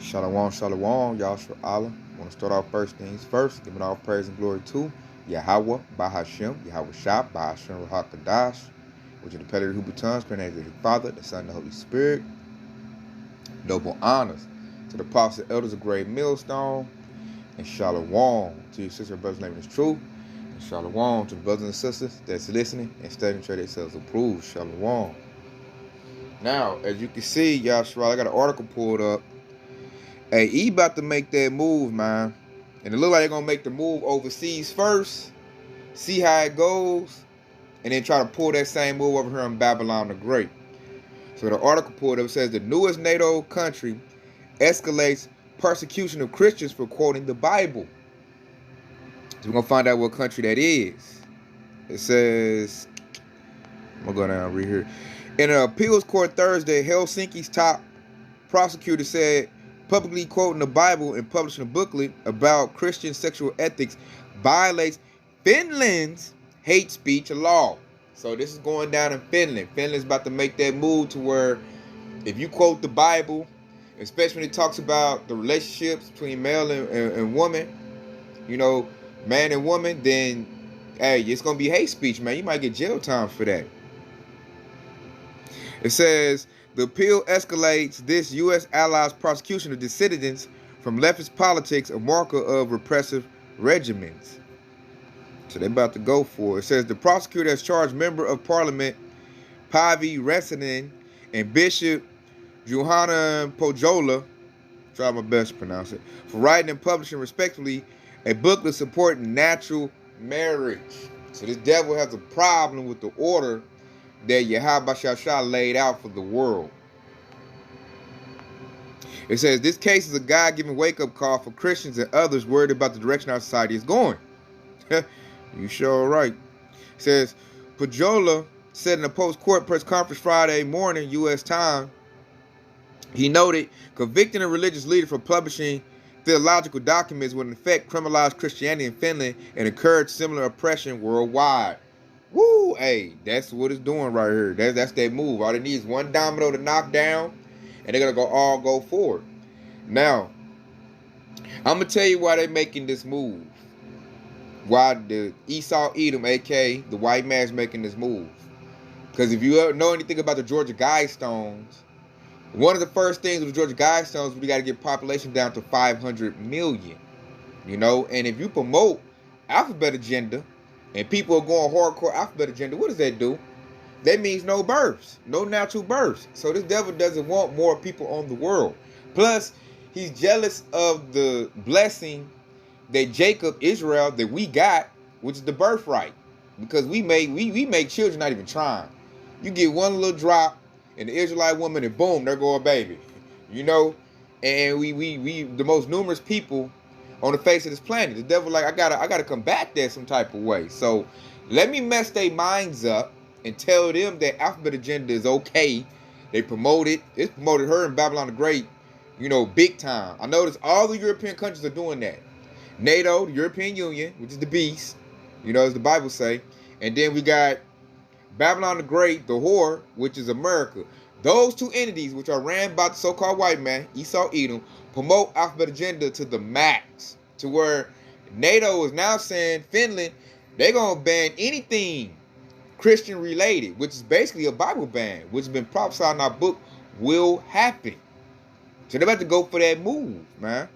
Shalom, shalom, Yahshua Allah. I want to start off first things first, giving all praise and glory to Yahweh, Bahashem, Yahweh Shah, Bahashem, Rahakadash, which are the Pellet of Hubutans, created of the Father, the Son, and the Holy Spirit. Double honors to the prophets and elders of Great Millstone, and shalom to your sister and brother's name is true, and shalom to the brothers and sisters that's listening and studying to show themselves approved. Shalom. Now, as you can see, Yahshua, I got an article pulled up. Hey, he about to make that move, man. And it look like they're going to make the move overseas first, see how it goes, and then try to pull that same move over here in Babylon the Great. So the article pulled up says the newest NATO country escalates persecution of Christians for quoting the Bible. So we're going to find out what country that is. It says, I'm going to go down and read here. In an appeals court Thursday, Helsinki's top prosecutor said publicly quoting the Bible and publishing a booklet about Christian sexual ethics violates Finland's hate speech law. So this is going down in Finland. Finland's about to make that move to where if you quote the Bible, especially when it talks about the relationships between male and woman, you know, man and woman, then, hey, it's going to be hate speech, man. You might get jail time for that. It says, the appeal escalates this U.S. allies' prosecution of dissidents from leftist politics, a marker of repressive regimens. So they're about to go for it. It says the prosecutor has charged Member of Parliament Päivi Räsänen and Bishop Juhana Pojola, try my best to pronounce it, for writing and publishing respectively a booklet supporting natural marriage. So this devil has a problem with the order that Yahweh Shah laid out for the world. It says this case is a God-given wake-up call for Christians and others worried about the direction our society is going. You sure right. It says Pojola said in a post-court press conference Friday morning U.S. time, he noted convicting a religious leader for publishing theological documents would in effect criminalize Christianity in Finland and encourage similar oppression worldwide. Woo! Hey, that's what it's doing right here. That's that move. All they need is one domino to knock down, and they're gonna all go forward. Now, I'm gonna tell you why they're making this move. Why the Esau Edom, aka the white man's making this move. Because if you know anything about the Georgia Guidestones, one of the first things with the Georgia Guidestones, we got to get population down to 500 million. You know, and if you promote alphabet agenda, and people are going hardcore alphabet agenda, what does that do? That means no births, no natural births. So this devil doesn't want more people on the world. Plus, he's jealous of the blessing that Jacob, Israel, that we got, which is the birthright. Because we make children not even trying. You get one little drop in the Israelite woman and boom, there go a baby. You know? And we the most numerous people on the face of this planet. The devil like, I gotta combat that some type of way. So let me mess their minds up and tell them that alphabet agenda is okay. They promote it. It's promoted her in Babylon the Great, you know, big time. I notice all the European countries are doing that. NATO, the European Union, which is the beast, you know, as the Bible say. And then we got Babylon the Great, the whore, which is America. Those two entities, which are ran by the so-called white man, Esau Edom, promote alphabet agenda to the max. To where NATO is now saying Finland, they're going to ban anything Christian related, which is basically a Bible ban, which has been prophesied in our book, will happen. So they're about to go for that move, man.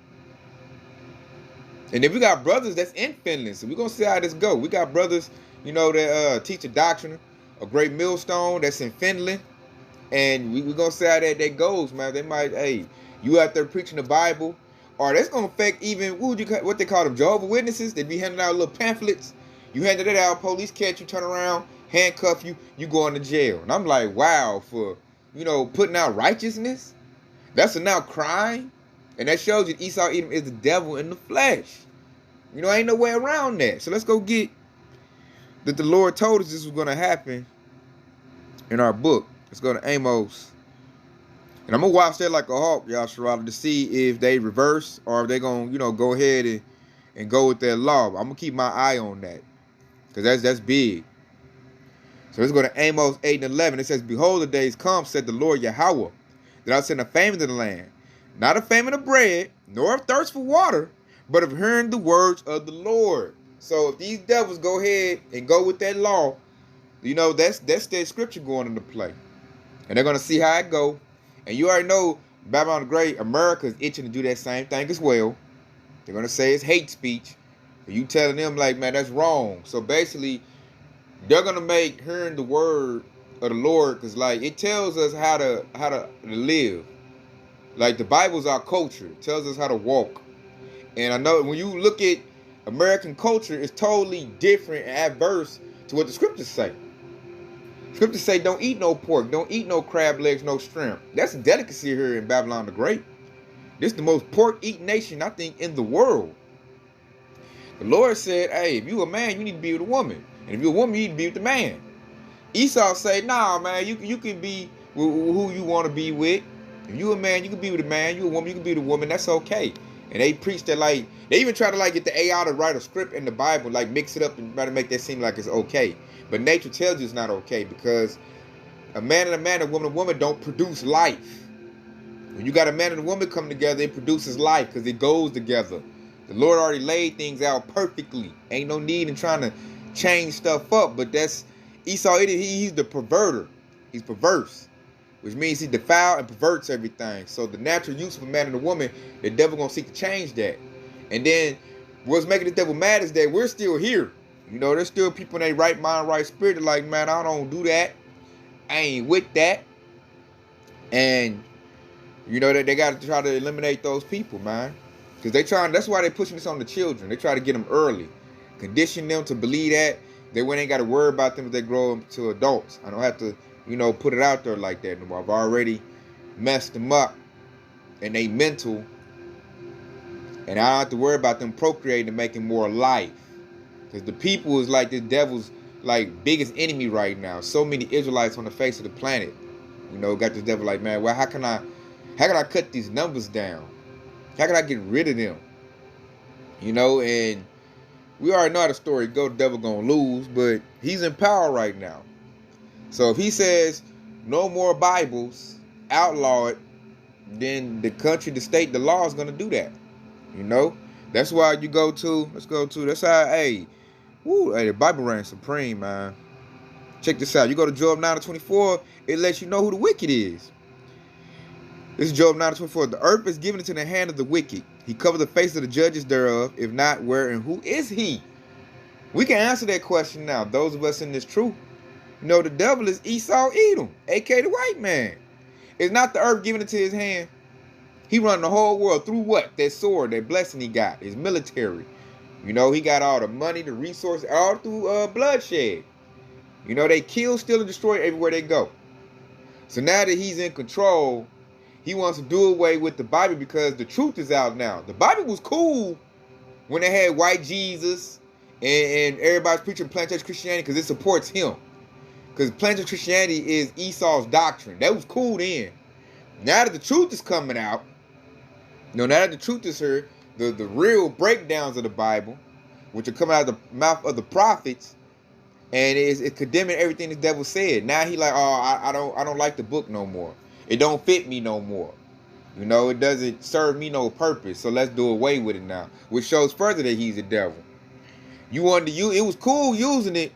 And then we got brothers that's in Finland, so we're going to see how this go. We got brothers, you know, that teach a doctrine, a great millstone that's in Finland. And we're going to see how that goes, man. They might, hey, you out there preaching the Bible, or that's going to affect even, what they call them, Jehovah's Witnesses. They be handing out little pamphlets. You handed it out, police catch you, turn around, handcuff you, you going to jail. And I'm like, wow, for, you know, putting out righteousness, that's a now crime. And that shows you Esau Edom is the devil in the flesh. You know, ain't no way around that. So let's go get that the Lord told us this was going to happen in our book. Let's go to Amos. And I'm going to watch that like a hawk, Yahshua, to see if they reverse or if they're going to, you know, go ahead and go with their law. I'm going to keep my eye on that because that's big. So let's go to Amos 8 and 11. It says, behold, the days come, said the Lord Yahweh, that I send a famine to the land, not of famine of bread, nor of thirst for water, but of hearing the words of the Lord. So if these devils go ahead and go with that law, that's that scripture going into play. And they're gonna see how it go. And you already know Babylon the Great, America is itching to do that same thing as well. They're gonna say it's hate speech. And you telling them like, man, that's wrong. So basically, they're gonna make hearing the word of the Lord, because like it tells us how to live. Like the Bible's our culture. It tells us how to walk. And I know when you look at American culture, it's totally different and adverse to what the scriptures say. Scriptures say don't eat no pork, don't eat no crab legs, no shrimp. That's a delicacy here in Babylon the Great. This is the most pork eating nation, I think, in the world. The Lord said, hey, if you a man, you need to be with a woman. And if you're a woman, you need to be with the man. Esau say, nah, man, you can be with who you want to be with. If you a man, you can be with a man. You a woman, you can be with a woman. That's okay. And they preach that, like, they even try to like get the AI to write a script in the Bible, like mix it up and try to make that seem like it's okay. But nature tells you it's not okay, because a man and a man, a woman don't produce life. When you got a man and a woman come together, it produces life because it goes together. The Lord already laid things out perfectly. Ain't no need in trying to change stuff up. But that's Esau. He's the perverter. He's perverse, which means he defiles and perverts everything. So the natural use of a man and a woman, the devil gonna seek to change that. And then what's making the devil mad is that we're still here. There's still people in their right mind, right spirit. They're like, man, I don't do that. I ain't with that. And that they got to try to eliminate those people, man. Because that's why they're pushing this on the children. They try to get them early. Condition them to believe that. They ain't got to worry about them if they grow up to adults. I don't have to, put it out there like that anymore. I've already messed them up. And they mental. And I don't have to worry about them procreating and making more life. Because the people is like the devil's like biggest enemy right now. So many Israelites on the face of the planet. Got this devil like, man, well, how can I cut these numbers down? How can I get rid of them? And we already know how the story go. The devil gonna lose, but he's in power right now. So if he says no more Bibles, outlaw it, then the country, the state, the law is gonna do that. That's why you go to. That's how. Hey, the Bible reigns supreme, man. Check this out. You go to Job 9:24. It lets you know who the wicked is. This is Job 9:24. The earth is given into the hand of the wicked. He covered the face of the judges thereof. If not, where and who is he? We can answer that question now. Those of us in this truth. The devil is Esau Edom, a.k.a. the white man. It's not the earth given into his hand. He run the whole world through what? That sword, that blessing he got, his military. He got all the money, the resources, all through bloodshed. They kill, steal, and destroy everywhere they go. So now that he's in control, he wants to do away with the Bible because the truth is out now. The Bible was cool when they had white Jesus and everybody's preaching plantation Christianity because it supports him. Because plantation Christianity is Esau's doctrine. That was cool then. Now that the truth is coming out, now that the truth is here, the real breakdowns of the Bible, which are coming out of the mouth of the prophets, and it's condemning everything the devil said. Now he like, oh, I don't like the book no more. It don't fit me no more. It doesn't serve me no purpose. So let's do away with it now. Which shows further that he's a devil. You wanted to use it was cool using it.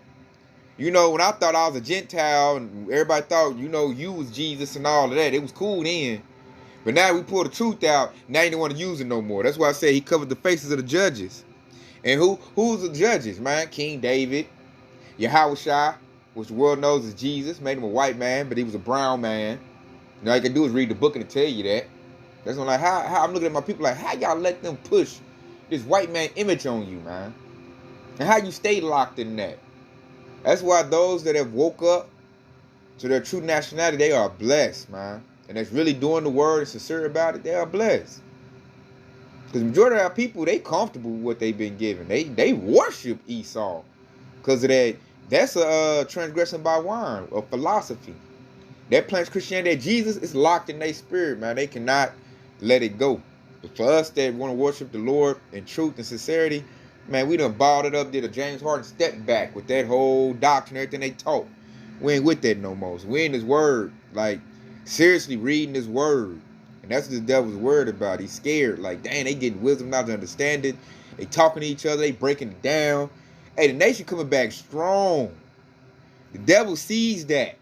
When I thought I was a Gentile and everybody thought, you was Jesus and all of that. It was cool then. But now we pull the truth out. Now you don't want to use it no more. That's why I say he covered the faces of the judges. And who's the judges, man? King David, Yahushua, which the world knows is Jesus. Made him a white man, but he was a brown man. All you can do is read the book and it'll tell you that. That's when how I'm looking at my people like, how y'all let them push this white man image on you, man? And how you stay locked in that? That's why those that have woke up to their true nationality, they are blessed, man. And that's really doing the word and sincere about it, they are blessed. Because the majority of our people, they comfortable with what they've been given. They worship Esau. Because of that, that's a transgression by wine, a philosophy. That plants Christianity, that Jesus is locked in their spirit, man. They cannot let it go. But for us that want to worship the Lord in truth and sincerity, man, we done balled it up, did a James Harden step back with that whole doctrine, everything they taught. We ain't with that no more. So we in this word, like, seriously reading this word. And that's what the devil's worried about. He's scared. Like, dang, they getting wisdom now to understand it. They talking to each other. They breaking it down. Hey, the nation coming back strong. The devil sees that.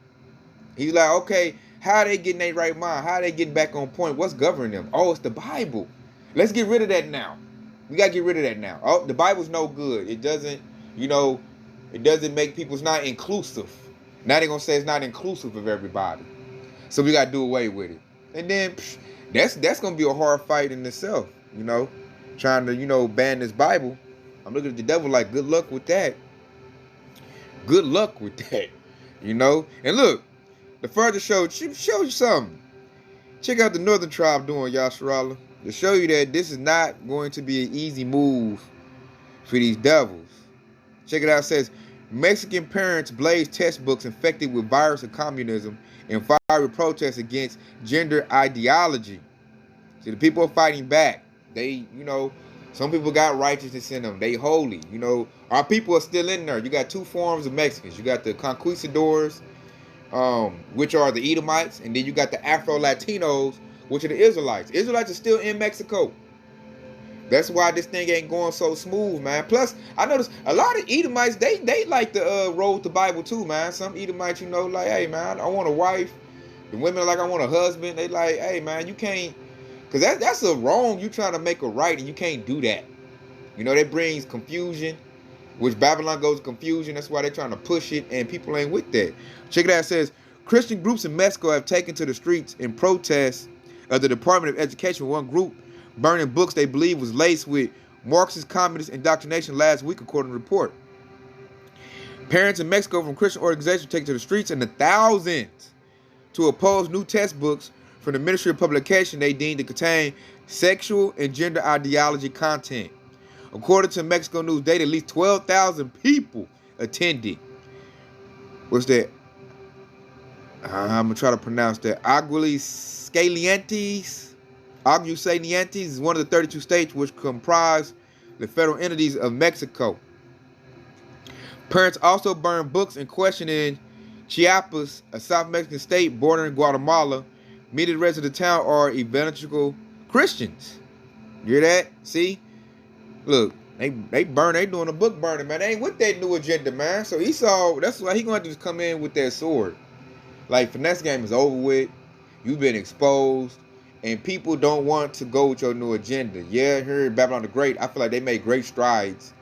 He's like, okay, how are they getting their right mind? How are they getting back on point? What's governing them? Oh, it's the Bible. Let's get rid of that now. We got to get rid of that now. Oh, the Bible's no good. It doesn't, it doesn't make people, it's not inclusive. Now they're going to say it's not inclusive of everybody. So we got to do away with it. And then, that's going to be a hard fight in itself, trying to, ban this Bible. I'm looking at the devil like, good luck with that. Good luck with that, And look, the further show you something. Check out the Northern Tribe doing Yasharallah to show you that this is not going to be an easy move for these devils. Check it out. It says, Mexican parents blaze textbooks infected with virus of communism and fiery protests against gender ideology. See, the people are fighting back. They, some people got righteousness in them. They holy. Our people are still in there. You got two forms of Mexicans. You got the conquistadors, which are the Edomites, and then you got the Afro-Latinos, which are the Israelites. Israelites are still in Mexico. That's why this thing ain't going so smooth, man. Plus, I noticed a lot of Edomites, they like to roll with the Bible too, man. Some Edomites, like, hey, man, I want a wife. The women are like, I want a husband. They like, hey, man, you can't, because that's a wrong. You trying to make a right, and you can't do that. That brings confusion, which Babylon goes to confusion. That's why they're trying to push it, and people ain't with that. Check it out. It says, Christian groups in Mexico have taken to the streets in protest of the Department of Education. One group burning books they believe was laced with Marxist communist indoctrination last week, according to the report. Parents in Mexico from Christian organizations take to the streets in the thousands to oppose new textbooks from the Ministry of Publication they deemed to contain sexual and gender ideology content. According to Mexico News data, at least 12,000 people attended. What's that? I'm going to try to pronounce that. Aguascalientes is one of the 32 states which comprise the federal entities of Mexico. Parents also burned books in question in Chiapas, a South Mexican state bordering Guatemala. Many of the residents of the town are evangelical Christians. You hear that? See? Look, they doing a book burning, man. They ain't with that new agenda, man. So that's why he gonna have to just come in with that sword. Like, finesse game is over with. You've been exposed. And people don't want to go with your new agenda. Yeah, here in Babylon the Great, I feel like they made great strides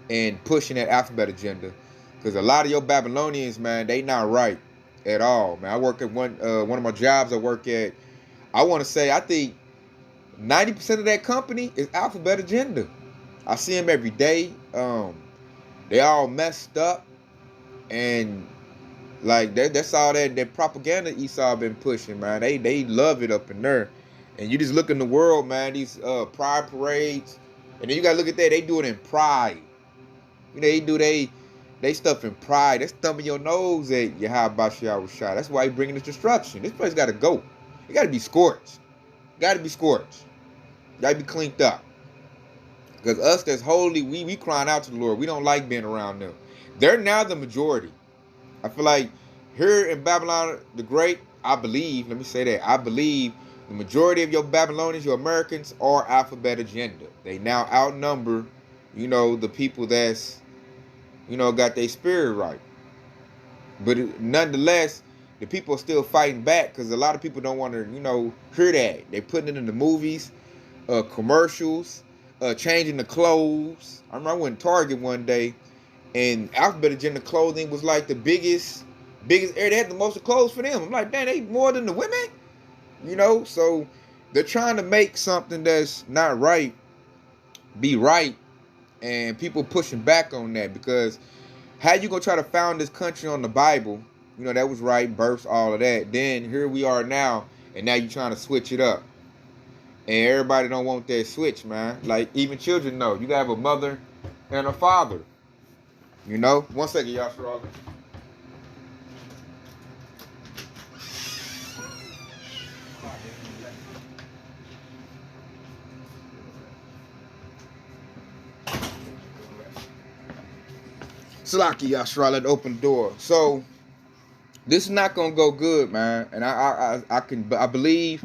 in pushing that alphabet agenda. Because a lot of your Babylonians, man, they not right at all, man. I work at one of my jobs I work at. I want to say, I think 90% of that company is alphabet agenda. I see them every day. They all messed up. And like that's all that propaganda Esau been pushing, man. They love it up in there. And you just look in the world, man, these pride parades. And then you gotta look at that, they do it in pride. They do they stuff in pride. That's thumbing your nose at Yahweh Shah. That's why he's bringing this destruction. This place gotta go. It gotta be scorched. Gotta be scorched. Gotta be cleaned up. Because us that's holy, we crying out to the Lord. We don't like being around them. They're now the majority. I feel like here in Babylon the Great, I believe the majority of your Babylonians, your Americans, are alphabet agenda. They now outnumber, the people that's, got their spirit right. But nonetheless, the people are still fighting back because a lot of people don't want to, hear that. They putting it in the movies, commercials, changing the clothes. I remember I went to Target one day, and alphabet agenda clothing was like the biggest area. They had the most clothes for them. I'm like, damn, they more than the women? So they're trying to make something that's not right be right, and people pushing back on that, because how you gonna try to found this country on the Bible? That was right, births, all of that. Then here we are now, and now you're trying to switch it up. And everybody don't want that switch, man. Like, even children know. You gotta have a mother and a father. 1 second, y'all, Charlotte. Salaki, y'all, Charlotte, open the door. So this is not gonna go good, man. And I believe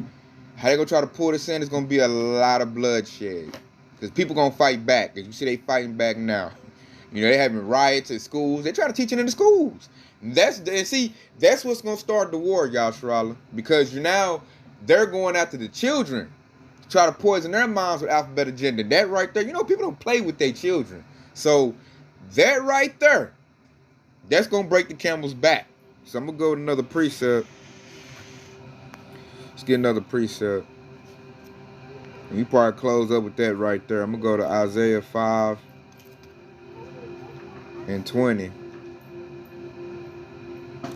How they gonna try to pull this in? It's gonna be a lot of bloodshed. Because people gonna fight back. As you see, they fighting back now. You know, they having riots at schools. They trying to teach it in the schools. That's what's gonna start the war, Yasharala. Because they're going after the children to try to poison their minds with alphabet agenda. That right there, people don't play with their children. So that right there, that's gonna break the camel's back. So I'm gonna go with another precept. Let's get another precept. And you probably close up with that right there. I'm gonna go to Isaiah 5:20.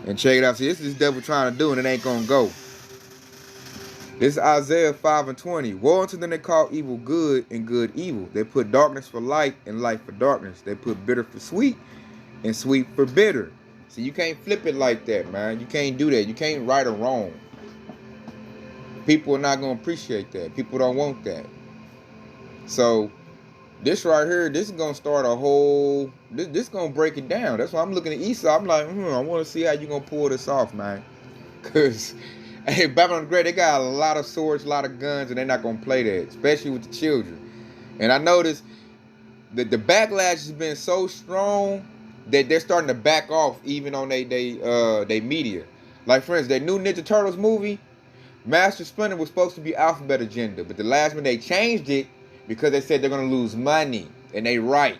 And check it out. See, this is the devil trying to do, and it ain't gonna go. This is Isaiah 5:20. Woe unto them that call evil good and good evil. They put darkness for light and light for darkness. They put bitter for sweet and sweet for bitter. See, you can't flip it like that, man. You can't do that. You can't right or wrong. People are not gonna appreciate that. People don't want that. So this right here, this is gonna start a whole. This gonna break it down. That's why I'm looking at Esau. I'm like, I want to see how you gonna pull this off, man. Cause hey, Babylon the Great, they got a lot of swords, a lot of guns, and they're not gonna play that, especially with the children. And I noticed that the backlash has been so strong that they're starting to back off, even on they media. Like, for instance, that new Ninja Turtles movie, Master Splinter was supposed to be alphabet agenda, but the last minute they changed it because they said they're gonna lose money, and they right.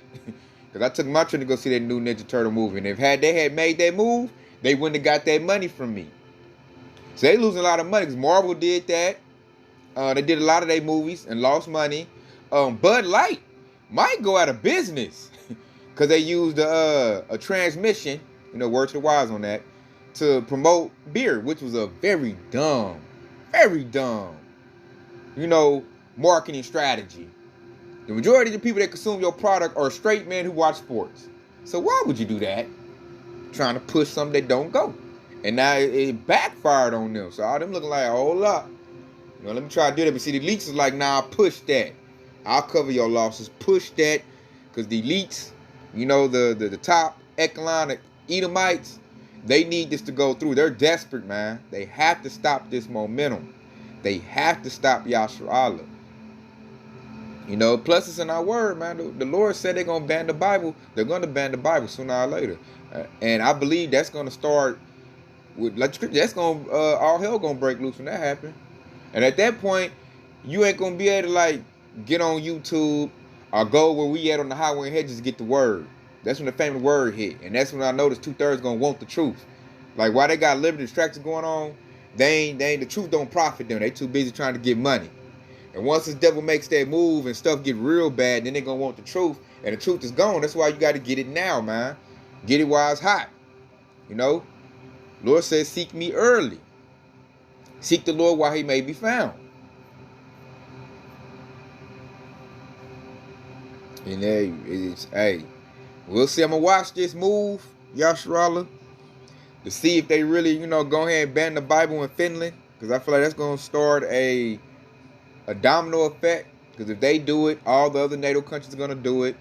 Because I took my trip to go see that new Ninja Turtle movie, and if they had made that move, they wouldn't have got that money from me. So they losing a lot of money because Marvel did that. They did a lot of their movies and lost money. Bud Light might go out of business because they used a transmission, word to the wise on that, to promote beer, which was a very dumb, marketing strategy. The majority of the people that consume your product are straight men who watch sports. So why would you do that? Trying to push something that don't go. And now it backfired on them. So all them looking like, hold up. Let me try to do that. But see, the elites is like, nah, push that. I'll cover your losses. Push that. Because the elites, the top echelon Edomites, they need this to go through. They're desperate, man. They have to stop this momentum. They have to stop Yasharala. Plus it's in our word, man. The Lord said they're going to ban the Bible. They're going to ban the Bible sooner or later. And I believe that's going to start with, that's going to, all hell going to break loose when that happens. And at that point, you ain't going to be able to, get on YouTube or go where we at on the highway and hedges to get the word. That's when the famous word hit. And that's when I noticed 2/3 going to want the truth. Like, why they got liberty distractions going on, the truth don't profit them. They too busy trying to get money. And once this devil makes that move and stuff get real bad, then they're going to want the truth. And the truth is gone. That's why you got to get it now, man. Get it while it's hot. Lord says, seek me early. Seek the Lord while he may be found. And we'll see. I'm going to watch this move, Yasharala, to see if they really, go ahead and ban the Bible in Finland. Because I feel like that's going to start a domino effect. Because if they do it, all the other NATO countries are going to do it.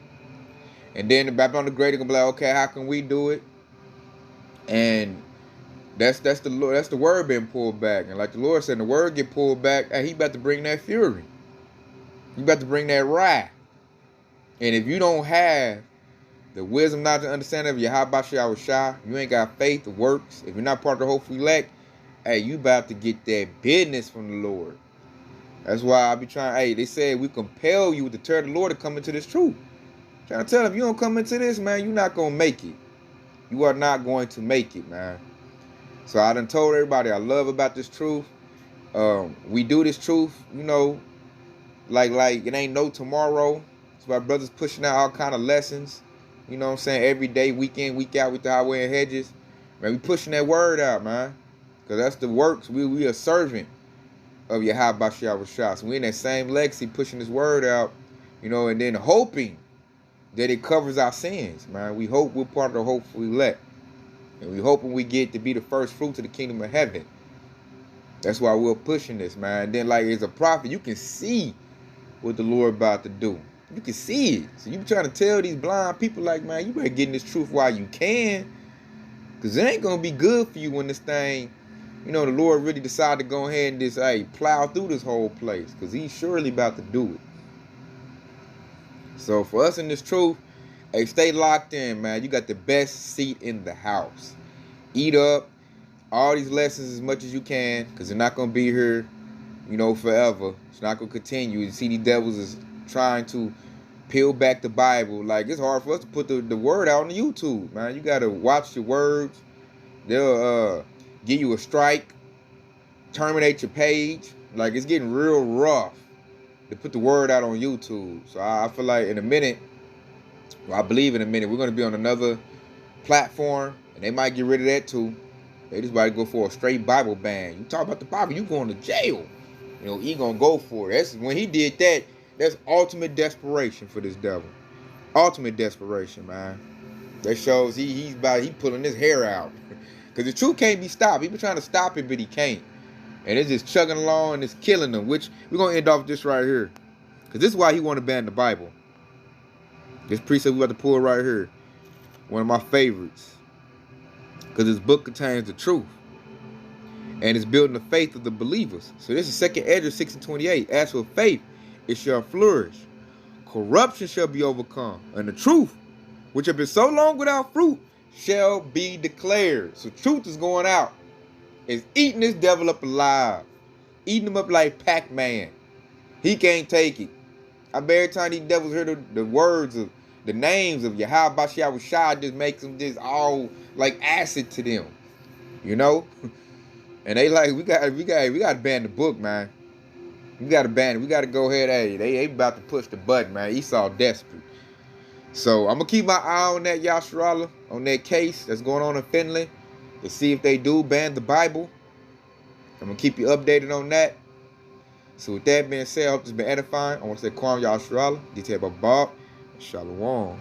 And then the Babylon the Great are going to be like, okay, how can we do it? And that's the word being pulled back. And like the Lord said, the word get pulled back, and he about to bring that fury. He about to bring that wrath. And if you don't have the wisdom, knowledge, and understanding of Yahweh Shah, you ain't got faith or works. If you're not part of the hopeful elect, you about to get that business from the Lord. That's why I be trying. They said we compel you to turn the Lord to come into this truth. I'm trying to tell them, if you don't come into this, man, you're not gonna make it. You are not going to make it, man. So I done told everybody I love about this truth. We do this truth, like it ain't no tomorrow. That's why brothers pushing out all kind of lessons. You know what I'm saying? Every day, week in, week out with the highway and hedges. Man, we pushing that word out, man. Because that's the works. We a servant of Yahweh Shah. So we in that same legacy pushing this word out, and then hoping that it covers our sins, man. We hope we're part of the hopeful elect. And we hoping we get to be the first fruits of the kingdom of heaven. That's why we're pushing this, man. And then, as a prophet, you can see what the Lord about to do. You can see it. So you be trying to tell these blind people, man, you better get in this truth while you can. Because it ain't going to be good for you when this thing you know, the Lord really decided to go ahead and just, hey, plow through this whole place, because he's surely about to do it. So for us in this truth, hey, stay locked in, man. You got the best seat in the house. Eat up all these lessons as much as you can, because they're not going to be here, you know, forever. It's not going to continue. You see, these devils is trying to peel back the Bible. Like, it's hard for us to put the word out on YouTube, man. You got to watch your words. They'll give you a strike, terminate your page. Like, it's getting real rough to put the word out on YouTube. So I feel like in a minute, well, I believe in a minute, we're going to be on another platform, and they might get rid of that too. They just about to go for a straight Bible ban. You talk about the Bible, you going to jail. You know, he gonna go for it. That's when he did that. That's ultimate desperation for this devil. Ultimate desperation, man. That shows he's pulling his hair out. Because the truth can't be stopped. He been trying to stop it, but he can't. And it's just chugging along and it's killing them. Which we're gonna end off with this right here. Because this is why he want to ban the Bible. This precept we about to pull right here. One of my favorites. Because this book contains the truth. And it's building the faith of the believers. So this is 2 Ezra 6:28. As for faith, it shall flourish. Corruption shall be overcome. And the truth, which have been so long without fruit, shall be declared. So truth is going out. It's eating this devil up alive. Eating him up like Pac-Man. He can't take it. I bet every time these devils hear the words of the names of Yahweh Bashiach Shah, just makes them just all like acid to them. You know? And they like, we got to ban the book, man. We got to ban it. We got to go ahead. Hey, they about to push the button, man. Esau desperate. So I'm gonna keep my eye on that, Yasharallah, on that case that's going on in Finland, to see if they do ban the Bible. I'm gonna keep you updated on that. So with that being said, I hope this has been edifying. I want to say Kwam Yasharallah, detailed by Bob, and Shalom.